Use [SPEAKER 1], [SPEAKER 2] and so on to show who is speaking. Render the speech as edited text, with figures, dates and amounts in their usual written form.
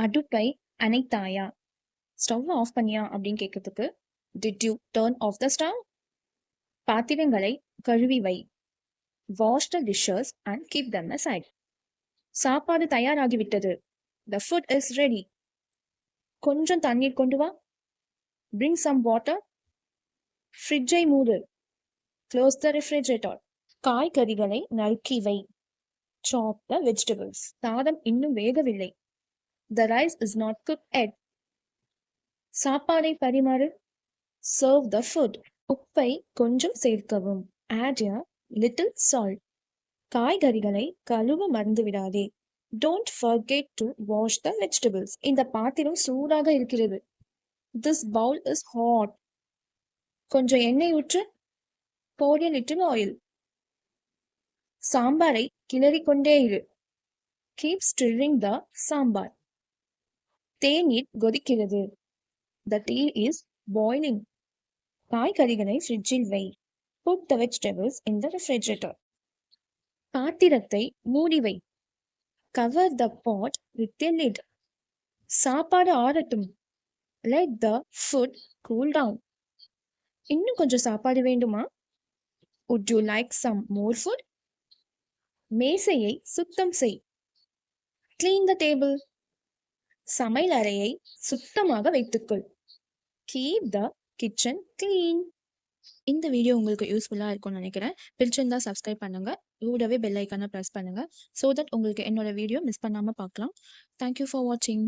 [SPEAKER 1] அடுப்பை அணைத்தாயா? Stove off பண்ணியா அப்படின்னு கேட்கறதுக்கு did you turn off the stove? பாத்திரங்களை கழுவி வை. Wash the dishes and keep them aside. சாப்பாடு தயாராகிவிட்டது. The food is ready. கொஞ்சம் தண்ணீர் கொண்டு வா. Bring some water. ஃப்ரிட்ஜை மூடு. Close the refrigerator. காய்கறிகளை நறுக்கி வை. Chop the vegetables. சாதம் இன்னும் வேகவில்லை. The rice is not cooked yet. சாப்பாடை பரிமாறு. Serve the food. உப்பை கொஞ்சம் சேர்க்கவும். Add a little salt. காய்கறிகளை கழுவ மறந்துவிடாதே. Don't forget to wash the vegetables. இந்த பாத்திரம் சூடாக இருக்கிறது. This bowl is hot. கொஞ்சம் எண்ணெய் ஊற்று. Pour a little oil. சாம்பாரை கிளறிக் கொண்டே இரு. Keep stirring the sambar. தேநீர் கொதிக்கிறது. The tea is boiling. காய்கறிகளை ஃப்ரிட்ஜில் வை. Put the vegetables in the refrigerator. பாத்திரத்தை மூடி வை. Cover the pot with a lid. சாப்பாடு ஆறட்டும். Let the food cool down. இன்னும் கொஞ்சம் சாப்பாடு வேண்டுமா? Would you like some more food? மேசையை சுத்தம் செய். Clean the table. சமையல் அறையை சுத்தமாக வைத்துக்கொள். Keep the kitchen clean. இந்த வீடியோ உங்களுக்கு யூஸ்ஃபுல்லாக இருக்கும்னு நினைக்கிறேன். பிடிச்சிருந்தா சப்ஸ்கிரைப் பண்ணுங்க. கூடவே பெல் ஐக்கானை ப்ரெஸ் பண்ணுங்க. ஸோ தட் உங்களுக்கு என்னோட வீடியோ மிஸ் பண்ணாமல் பார்க்கலாம். தேங்க்யூ ஃபார் வாட்சிங்.